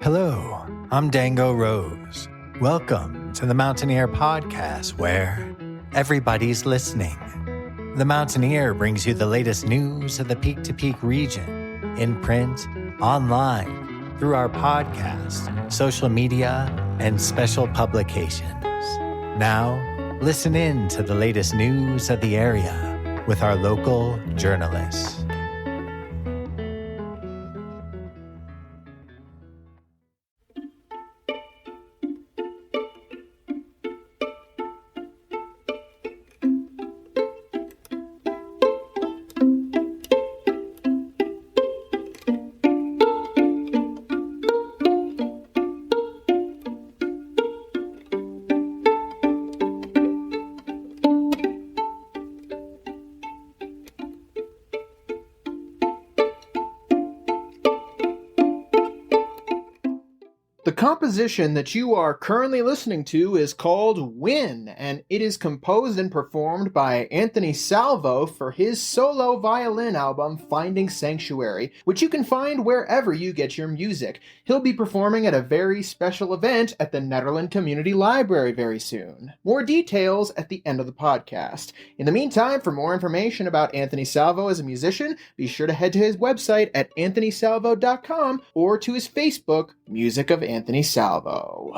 Hello, I'm Dango Rose. Welcome to the Mountaineer Podcast, where everybody's listening. The Mountaineer brings you the latest news of the Peak to Peak region, in print, online, through our podcast, social media, and special publications. Now, listen in to the latest news of the area with our local journalists. The composition that you are currently listening to is called Win, and it is composed and performed by Anthony Salvo for his solo violin album Finding Sanctuary, which you can find wherever you get your music. He'll be performing at a very special event at the Nederland Community Library very soon. More details at the end of the podcast. In the meantime, for more information about Anthony Salvo as a musician, be sure to head to his website at anthonysalvo.com or to his Facebook, Music of Anthony Salvo.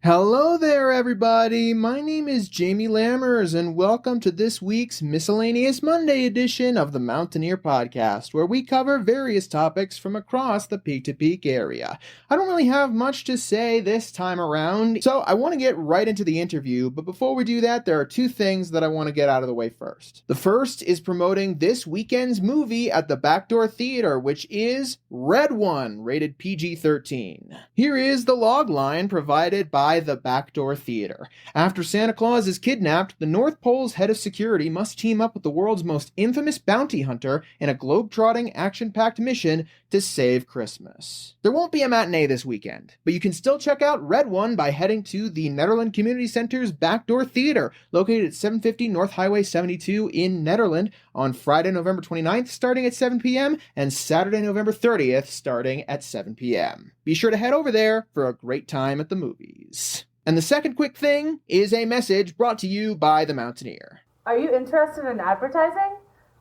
Hello there, everybody. My name is Jamie Lammers, and welcome to this week's Miscellaneous Monday edition of the Mountaineer Podcast, where we cover various topics from across the Peak to Peak area. I don't really have much to say this time around, so I want to get right into the interview, but before we do that, there are two things that I want to get out of the way first. The first is promoting this weekend's movie at the Backdoor Theater, which is Red One, rated PG-13. Here is the log line provided by the Backdoor Theater. After Santa Claus is kidnapped, the North Pole's head of security must team up with the world's most infamous bounty hunter in a globe-trotting, action-packed mission to save Christmas. There won't be a matinee this weekend, but you can still check out Red One by heading to the Nederland Community Center's Backdoor Theater, located at 750 North Highway 72 in Nederland, on Friday, November 29th, starting at 7 p.m., and Saturday, November 30th, starting at 7 p.m. Be sure to head over there for a great time at the movies. And the second quick thing is a message brought to you by The Mountaineer. Are you interested in advertising?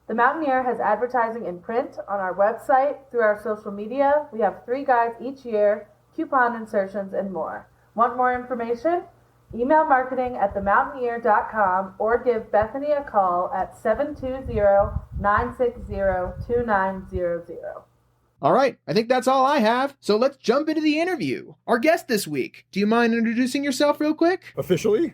The Mountaineer has advertising in print, on our website, through our social media. We have 3 guides each year, coupon insertions, and more. Want more information? Email marketing@themountaineer.com or give Bethany a call at 720-960-2900. All right, I think that's all I have, so let's jump into the interview. Our guest this week, do you mind introducing yourself real quick? Officially?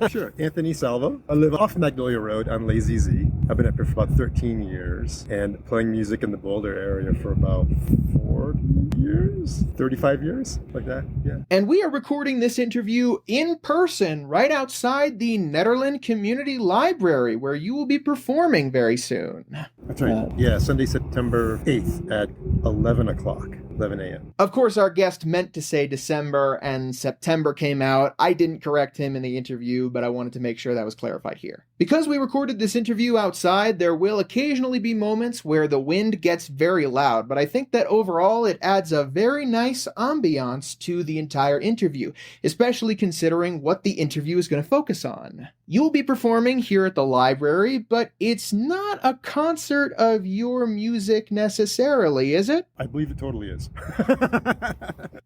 Sure. Anthony Salvo. I live off Magnolia Road on Lazy Z. I've been up here for about 13 years and playing music in the Boulder area for about 40 years, 35 years, like that, yeah. And we are recording this interview in person right outside the Nederland Community Library, where you will be performing very soon. That's right. Yeah, Sunday, September 8th at 11 a.m. Of course, our guest meant to say December, and September came out. I didn't correct him in the interview, but I wanted to make sure that was clarified here. Because we recorded this interview outside, there will occasionally be moments where the wind gets very loud, but I think that overall it adds a very nice ambiance to the entire interview, especially considering what the interview is going to focus on. You'll be performing here at the library, but it's not a concert of your music necessarily, is it? I believe it totally is.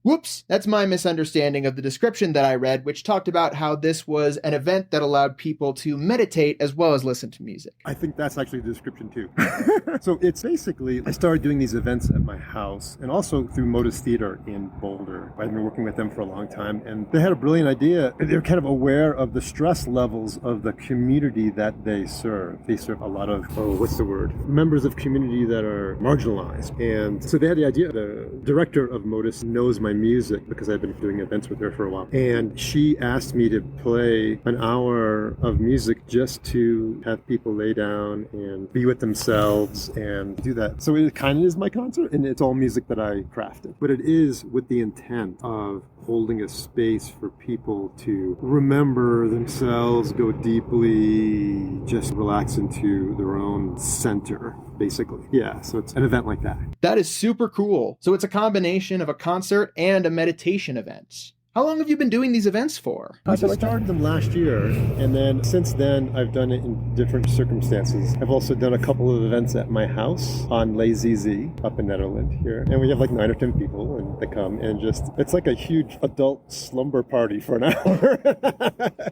Whoops, that's my misunderstanding of the description that I read, which talked about how this was an event that allowed people to meditate as well as listen to music. I think that's actually the description too. So it's basically, I started doing these events at my house and also through Modus Theater in Boulder. I've been working with them for a long time, and they had a brilliant idea. They're kind of aware of the stress levels of the community that they serve. They serve a lot of what's the word? Members of community that are marginalized. And so they had the idea, the director of Modus knows my music because I've been doing events with her for a while. And she asked me to play an hour of music just to have people lay down and be with themselves and do that. So it kind of is my concert, and it's all music that I crafted. But it is with the intent of holding a space for people to remember themselves, go deeply, just relax into their own center, basically. Yeah, so it's an event like that. That is super cool. So it's a combination of a concert and a meditation event. How long have you been doing these events for? I started them last year, and then since then I've done it in different circumstances. I've also done a couple of events at my house on Lazy Z up in Nederland here, and we have like 9 or 10 people, and they come and it's like a huge adult slumber party for an hour.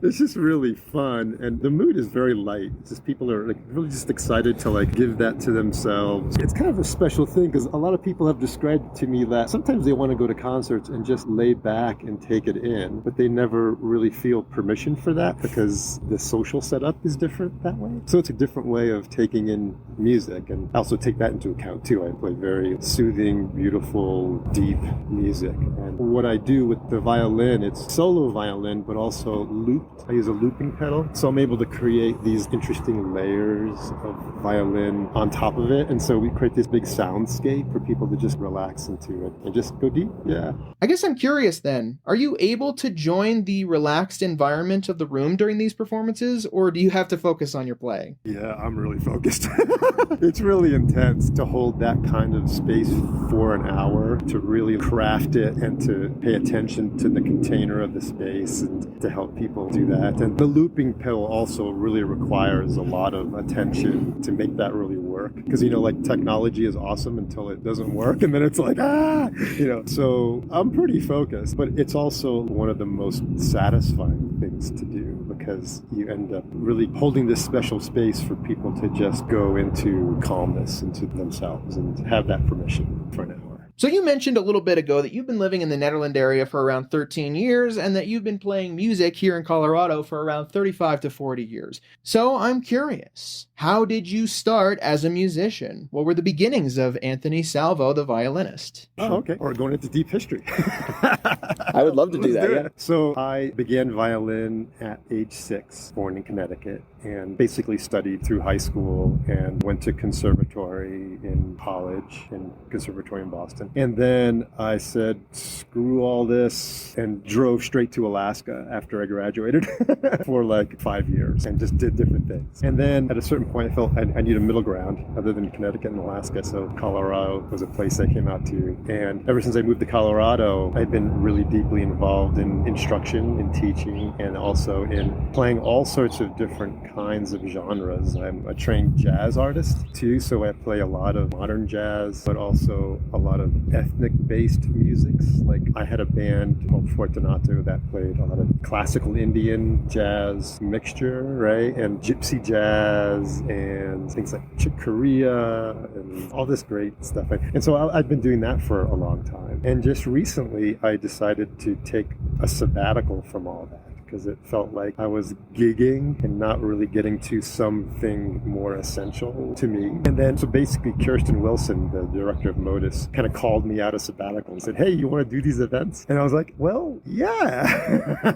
It's just really fun, and the mood is very light. It's just people are like really just excited to like give that to themselves. It's kind of a special thing because a lot of people have described to me that sometimes they want to go to concerts and just lay back and take it in, but they never really feel permission for that because the social setup is different that way. So it's a different way of taking in music, and I also take that into account too. I play very soothing, beautiful, deep music. And what I do with the violin, it's solo violin, but also looped. I use a looping pedal, so I'm able to create these interesting layers of violin on top of it, and so we create this big soundscape for people to just relax into it and just go deep. Yeah. I guess I'm curious then, are you able to join the relaxed environment of the room during these performances, or do you have to focus on your playing? Yeah, I'm really focused. It's really intense to hold that kind of space for an hour, to really craft it and to pay attention to the container of the space and to help people do that. And the looping pedal also really requires a lot of attention to make that really work. Because, like technology is awesome until it doesn't work, and then it's like, so I'm pretty focused, but it's also one of the most satisfying things to do because you end up really holding this special space for people to just go into calmness, into themselves, and have that permission for an hour. So you mentioned a little bit ago that you've been living in the Nederland area for around 13 years and that you've been playing music here in Colorado for around 35 to 40 years. So I'm curious, how did you start as a musician? What were the beginnings of Anthony Salvo, the violinist? Oh, okay. Or going into deep history. I would love to do that, yeah. So I began violin at age 6, born in Connecticut, and basically studied through high school and went to conservatory in college, and conservatory in Boston. And then I said, screw all this, and drove straight to Alaska after I graduated for like 5 years and just did different things. And then at a certain point I felt I need a middle ground other than Connecticut and Alaska. So Colorado was a place I came out to. And ever since I moved to Colorado, I've been really deeply involved in instruction, in teaching, and also in playing all sorts of different kinds of genres. I'm a trained jazz artist too, so I play a lot of modern jazz, but also a lot of ethnic-based musics. Like I had a band called Fortunato that played a lot of classical Indian jazz mixture, right? And gypsy jazz and things like Chick Corea and all this great stuff. And so I've been doing that for a long time. And just recently I decided to take a sabbatical from all that, because it felt like I was gigging and not really getting to something more essential to me. And then, so basically, Kirsten Wilson, the director of Modus, kind of called me out of sabbatical and said, hey, you want to do these events? And I was like, well, yeah,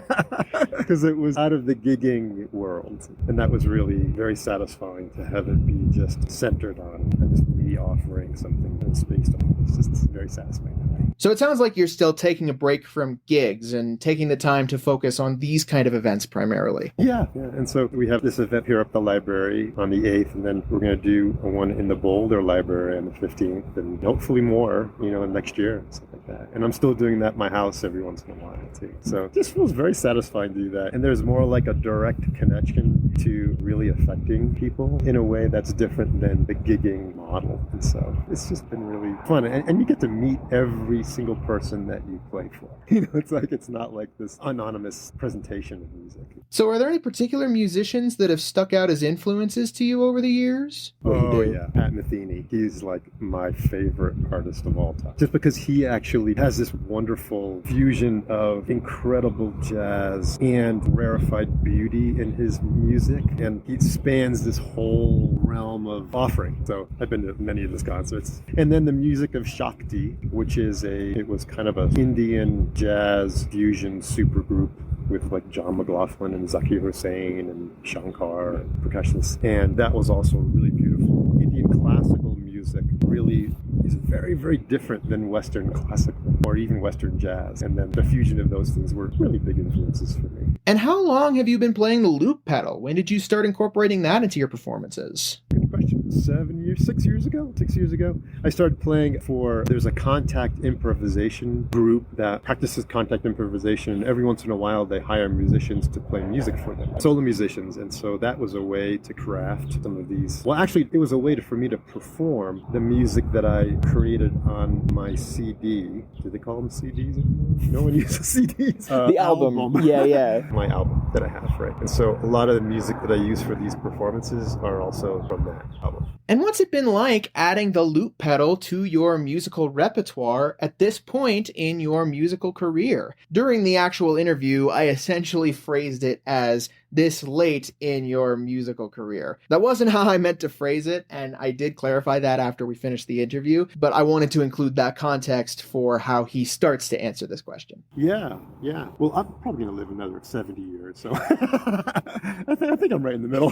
because it was out of the gigging world. And that was really very satisfying to have it be just centered on just me offering something in space to all. It's just very satisfying that way. So it sounds like you're still taking a break from gigs and taking the time to focus on these kind of events primarily. Yeah. And so we have this event here at the library on the 8th, and then we're going to do one in the Boulder Library on the 15th, and hopefully more, next year and stuff like that. And I'm still doing that at my house every once in a while too. So it just feels very satisfying to do that. And there's more like a direct connection to really affecting people in a way that's different than the gigging model. And so it's just been really fun. And you get to meet every single person that you play for. It's not like this anonymous presentation of music. So are there any particular musicians that have stuck out as influences to you over the years? Yeah, Pat Metheny. He's like my favorite artist of all time. Just because he actually has this wonderful fusion of incredible jazz and rarefied beauty in his music. And he spans this whole realm of love offering. So I've been to many of those concerts. And then the music of Shakti, which is it was kind of an Indian jazz fusion supergroup with like John McLaughlin and Zakir Hussain and Shankar and percussionists. And that was also really beautiful. Indian classical music really is very, very different than Western classical or even Western jazz. And then the fusion of those things were really big influences for me. And how long have you been playing the loop pedal? When did you start incorporating that into your performances? Good question. 6 years ago. I started playing there's a contact improvisation group that practices contact improvisation, and every once in a while they hire musicians to play music for them, solo musicians. And so that was a way to craft some of these. Well, actually, it was a way for me to perform the music that I created on my CD. Do they call them CDs? No one uses CDs. The album. Yeah. My album that I have, right? And so a lot of the music that I use for these performances are also from that album. And what's it been like adding the loop pedal to your musical repertoire at this point in your musical career? During the actual interview, I essentially phrased it as this late in your musical career. That wasn't how I meant to phrase it, and I did clarify that after we finished the interview, but I wanted to include that context for how he starts to answer this question. Yeah. Well, I'm probably going to live another 70 years, so I think I'm right in the middle.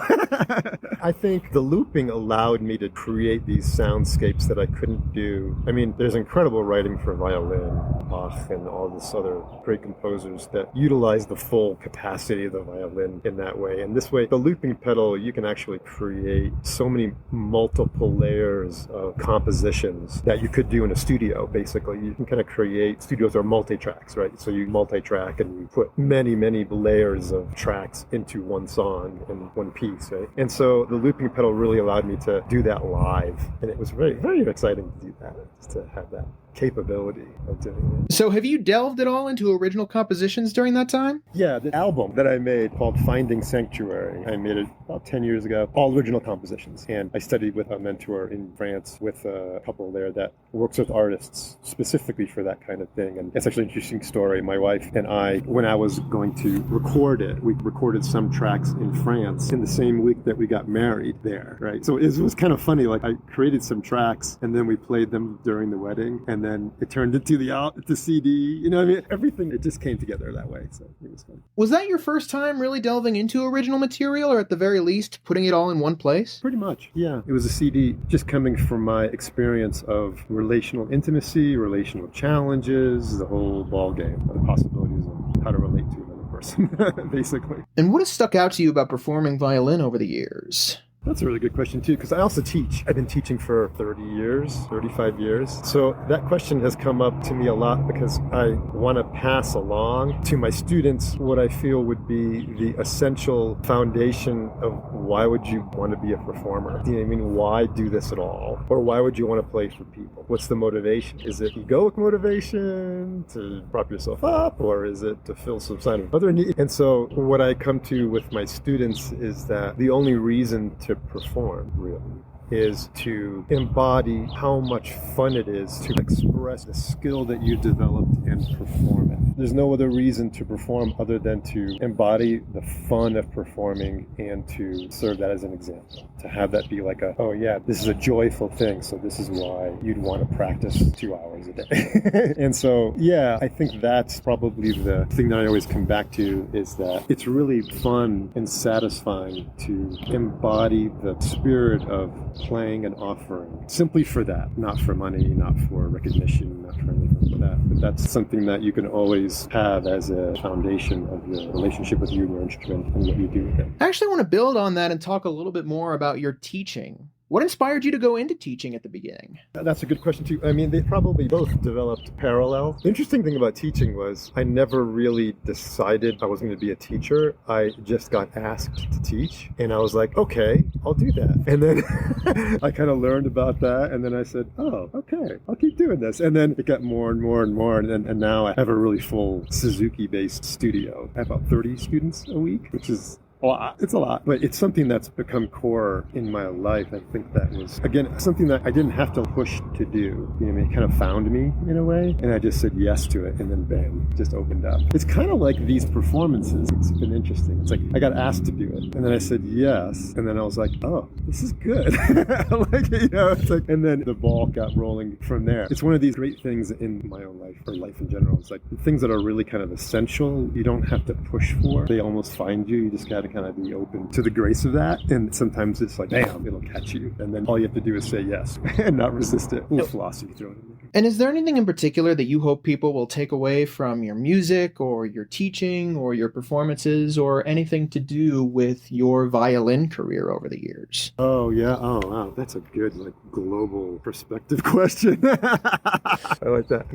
I think the looping allowed me to create these soundscapes that I couldn't do. I mean, there's incredible writing for violin, Bach, and all this other great composers that utilize the full capacity of the violin in that way. And this way, the looping pedal, you can actually create so many multiple layers of compositions that you could do in a studio, basically. You can kind of create, studios are multi-tracks, right? So you multi-track and you put many, many layers of tracks into one song in one piece, right? And so the looping pedal really allowed me to do that live. And it was very, very exciting to do that, just to have that capability of doing it. So have you delved at all into original compositions during that time? Yeah, the album that I made called Finding Sanctuary, I made it about 10 years ago, all original compositions. And I studied with a mentor in France with a couple there that works with artists specifically for that kind of thing. And it's actually an interesting story. My wife and I, when I was going to record it, we recorded some tracks in France in the same week that we got married there, right? So it was kind of funny. Like I created some tracks and then we played them during the wedding. And then it turned into the CD. You know what I mean? Everything, it just came together that way. So it was fun. Was that your first time really delving into original material, or at the very least, putting it all in one place? Pretty much, yeah. It was a CD just coming from my experience of relational intimacy, relational challenges, the whole ball game, the possibilities of how to relate to another person, basically. And what has stuck out to you about performing violin over the years? That's a really good question, too, because I also teach. I've been teaching for 35 years. So that question has come up to me a lot because I want to pass along to my students what I feel would be the essential foundation of why would you want to be a performer? You know what I mean? Why do this at all? Or why would you want to play for people? What's the motivation? Is it egoic motivation to prop yourself up, or is it to fill some kind of other need? And so what I come to with my students is that the only reason to perform, really, is to embody how much fun it is to express the skill that you developed and perform it. There's no other reason to perform other than to embody the fun of performing and to serve that as an example. To have that be like oh yeah, this is a joyful thing, so this is why you'd want to practice 2 hours a day. And so, yeah, I think that's probably the thing that I always come back to, is that it's really fun and satisfying to embody the spirit of playing and offering, simply for that, not for money, not for recognition, not for anything like that. But that's something that you can always have as a foundation of your relationship with you and your instrument and what you do with it. I actually want to build on that and talk a little bit more about your teaching. What inspired you to go into teaching at the beginning? That's a good question, too. I mean, they probably both developed parallel. The interesting thing about teaching was I never really decided I was going to be a teacher. I just got asked to teach, and I was like, okay, I'll do that. And then I kind of learned about that, and then I said, oh, okay, I'll keep doing this. And then it got more and more and more, and now I have a really full Suzuki-based studio. I have about 30 students a week, which is It's a lot, but it's something that's become core in my life. I think that was, again, something that I didn't have to push to do. You know, it kind of found me in a way, and I just said yes to it, and then bam, just opened up. It's kind of like these performances. It's been interesting. It's like I got asked to do it, and then I said yes, and then I was like, oh, this is good. It's like, and then the ball got rolling from there. It's one of these great things in my own life, or life in general. It's like things that are really kind of essential, you don't have to push for. They almost find you. You just got to kind of be open to the grace of that. And sometimes it's like, damn, it'll catch you. And then all you have to do is say yes and not resist it. A little philosophy thrown in there. And is there anything in particular that you hope people will take away from your music or your teaching or your performances or anything to do with your violin career over the years? Oh, yeah. Oh, wow. That's a good, global perspective question. I like that.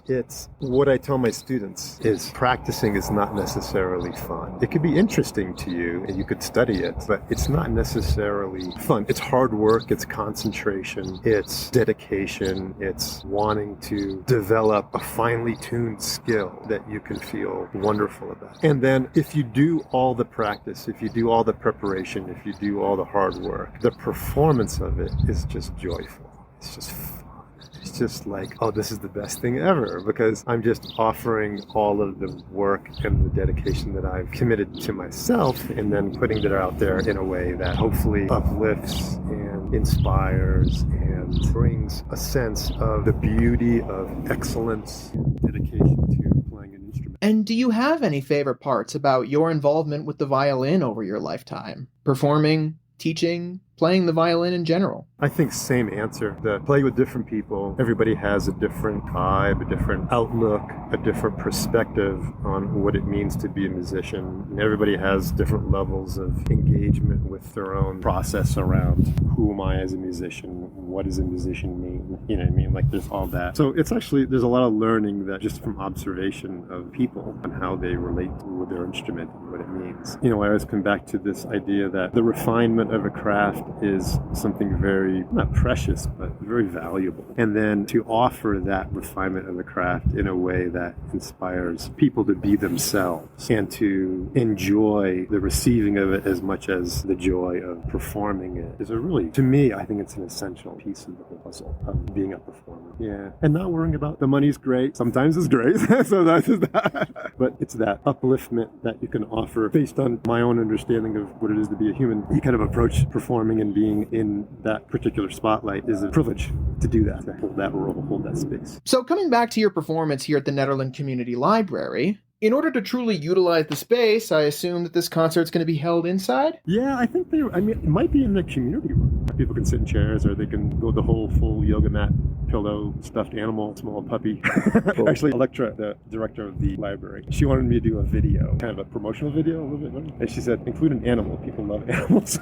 It's what I tell my students is practicing is not necessarily fun. It could be interesting to you and you could study it, but it's not necessarily fun. It's hard work. It's concentration. It's dedication. It's wanting to develop a finely tuned skill that you can feel wonderful about. And then if you do all the practice, if you do all the preparation, if you do all the hard work, the performance of it is just joyful. It's just fun. It's just like, oh, this is the best thing ever, because I'm just offering all of the work and the dedication that I've committed to myself and then putting it out there in a way that hopefully uplifts and inspires and brings a sense of the beauty of excellence and dedication to playing an instrument. And do you have any favorite parts about your involvement with the violin over your lifetime? Performing, teaching, playing the violin in general? I think same answer. That play with different people. Everybody has a different vibe, a different outlook, a different perspective on what it means to be a musician. And everybody has different levels of engagement with their own process around who am I as a musician? What does a musician mean? You know what I mean? There's all that. So it's actually, there's a lot of learning that just from observation of people and how they relate with their instrument and what it means. I always come back to this idea that the refinement of a craft is something very, not precious, but very valuable. And then to offer that refinement of the craft in a way that inspires people to be themselves and to enjoy the receiving of it as much as the joy of performing it is a really, to me, I think it's an essential piece of the whole puzzle of being a performer. Yeah. And not worrying about the money's great. Sometimes it's great. So that's that. But it's that upliftment that you can offer based on my own understanding of what it is to be a human. You kind of approach performing and being in that particular spotlight is a privilege to do that, to hold that role, hold that space. So coming back to your performance here at the Nederland Community Library, in order to truly utilize the space, I assume that this concert's going to be held inside? Yeah, I think it might be in the community room. People can sit in chairs, or they can go the whole full yoga mat, pillow, stuffed animal, small puppy. Cool. Actually, Electra, the director of the library, she wanted me to do a video, kind of a promotional video a little bit. And she said, include an animal. People love animals.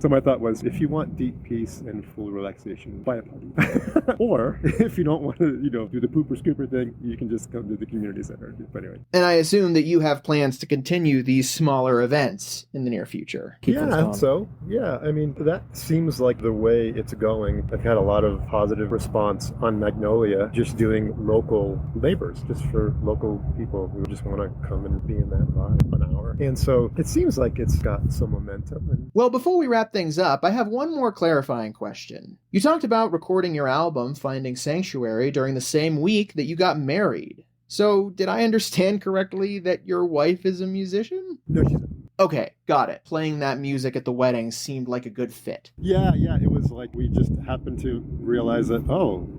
So my thought was, if you want deep peace and full relaxation, buy a puppy. Or if you don't want to, do the pooper scooper thing, you can just come to the community center. But anyway. And I assume that you have plans to continue these smaller events in the near future. Yeah, so. Yeah, that seems like the way it's going. I've had a lot of positive response on Magnolia, just doing local labors, just for local people who just want to come and be in that vibe an hour. And so it seems like it's got some momentum. Well, before we wrap things up, I have one more clarifying question. You talked about recording your album, Finding Sanctuary, during the same week that you got married. So, did I understand correctly that your wife is a musician? No, she's not. Okay, got it. Playing that music at the wedding seemed like a good fit. Yeah, it was like we just happened to realize that,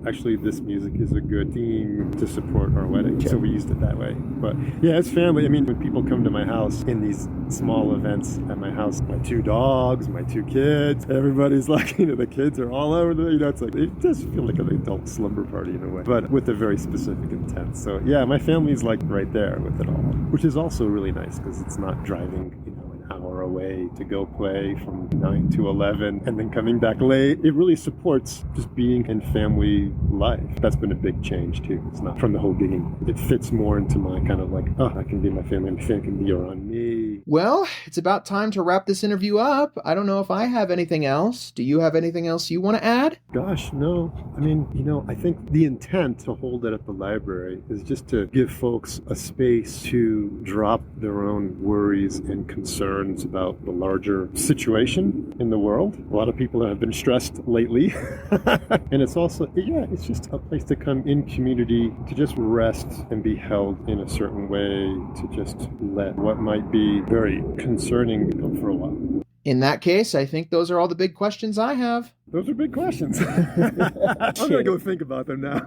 actually this music is a good theme to support our wedding. So we used it that way. But yeah, it's family. When people come to my house in these small events at my house, my 2 dogs, my 2 kids, everybody's like, the kids are all over it's like, it does feel like an adult slumber party in a way, but with a very specific intent. So yeah, my family's like right there with it all, which is also really nice because it's not driving, an hour away to go play from 9 to 11 and then coming back late. It really supports just being in family life. That's been a big change too. It's not from the whole gigging. It fits more into my kind of I can be my family and my family can be around me. Well, it's about time to wrap this interview up. I don't know if I have anything else. Do you have anything else you want to add? Gosh, no. I mean, I think the intent to hold it at the library is just to give folks a space to drop their own worries and concerns about the larger situation in the world. A lot of people have been stressed lately. And it's also, it's just a place to come in community, to just rest and be held in a certain way, to just let what might be very concerning go for a while. In that case, I think those are all the big questions I have. Those are big questions. I'm going to go think about them now.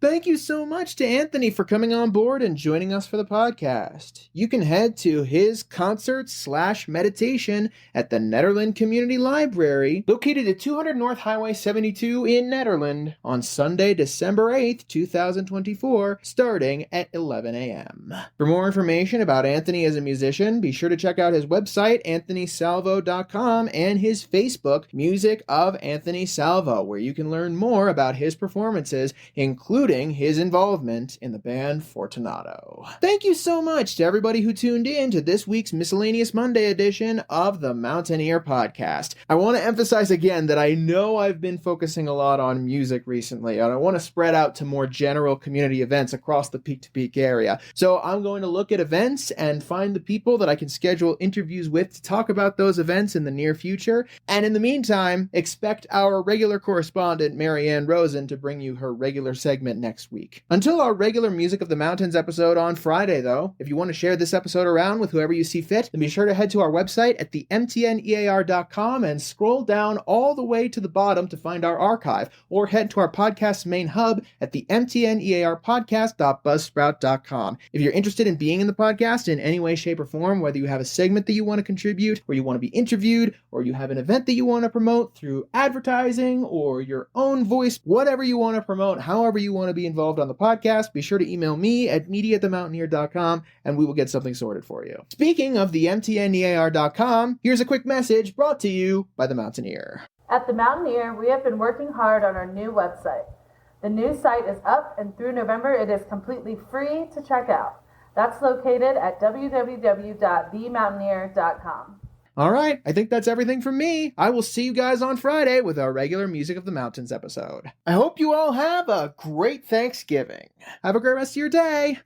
Thank you so much to Anthony for coming on board and joining us for the podcast. You can head to his concert/meditation at the Nederland Community Library, located at 200 North Highway 72 in Nederland, on Sunday, December 8th, 2024, starting at 11 a.m. For more information about Anthony as a musician, be sure to check out his website, anthonysalvo.com, and his Facebook, Music of Anthony Salvo, where you can learn more about his performances, including his involvement in the band Fortunato. Thank you so much to everybody who tuned in to this week's Miscellaneous Monday edition of the Mountaineer Podcast. I want to emphasize again that I know I've been focusing a lot on music recently, and I want to spread out to more general community events across the Peak to Peak area. So I'm going to look at events and find the people that I can schedule interviews with to talk about those events in the near future. And in the meantime, expect our regular correspondent, Marianne Rosen, to bring you her regular segment next week. Until our regular Music of the Mountains episode on Friday, though, if you want to share this episode around with whoever you see fit, then be sure to head to our website at themtnear.com and scroll down all the way to the bottom to find our archive, or head to our podcast's main hub at the mtnearpodcast.buzzsprout.com. If you're interested in being in the podcast in any way, shape, or form, whether you have a segment that you want to contribute, or you want to be interviewed, or you have an event that you want to promote through advertising or your own voice, whatever you want to promote, however you want to be involved on the podcast, be sure to email me at media@themountaineer.com and we will get something sorted for you. Speaking of the mtnear.com, here's a quick message brought to you by the Mountaineer. At the Mountaineer, we have been working hard on our new website. The new site is up, and through November it is completely free to check out. That's located at www.themountaineer.com. All right, I think that's everything from me. I will see you guys on Friday with our regular Music of the Mountains episode. I hope you all have a great Thanksgiving. Have a great rest of your day.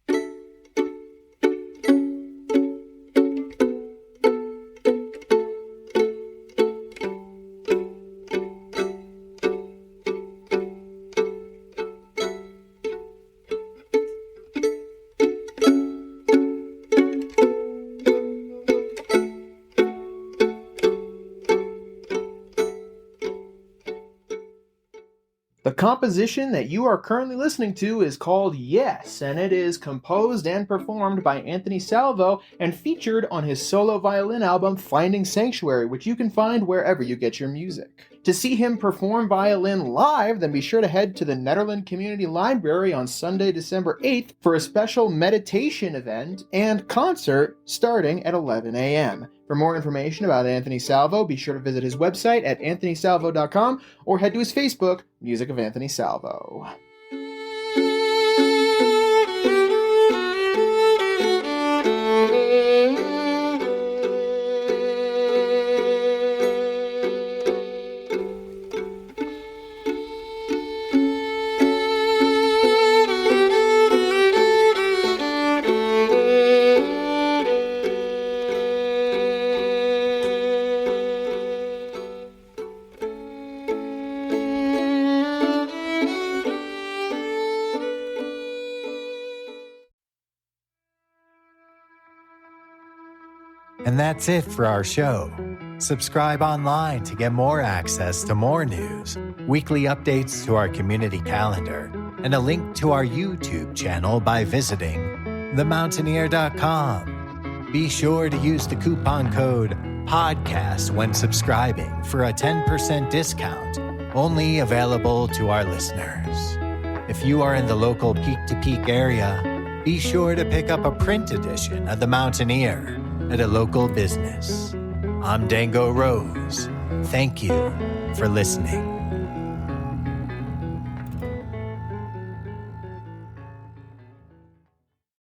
The composition that you are currently listening to is called Yes, and it is composed and performed by Anthony Salvo and featured on his solo violin album Finding Sanctuary, which you can find wherever you get your music. To see him perform violin live, then be sure to head to the Nederland Community Library on Sunday, December 8th for a special meditation event and concert starting at 11 a.m. For more information about Anthony Salvo, be sure to visit his website at anthonysalvo.com or head to his Facebook, Music of Anthony Salvo. And that's it for our show. Subscribe online to get more access to more news, weekly updates to our community calendar, and a link to our YouTube channel by visiting themountaineer.com. Be sure to use the coupon code PODCAST when subscribing for a 10% discount, only available to our listeners. If you are in the local Peak to Peak area, be sure to pick up a print edition of The Mountaineer at a local business. I'm Dango Rose. Thank you for listening.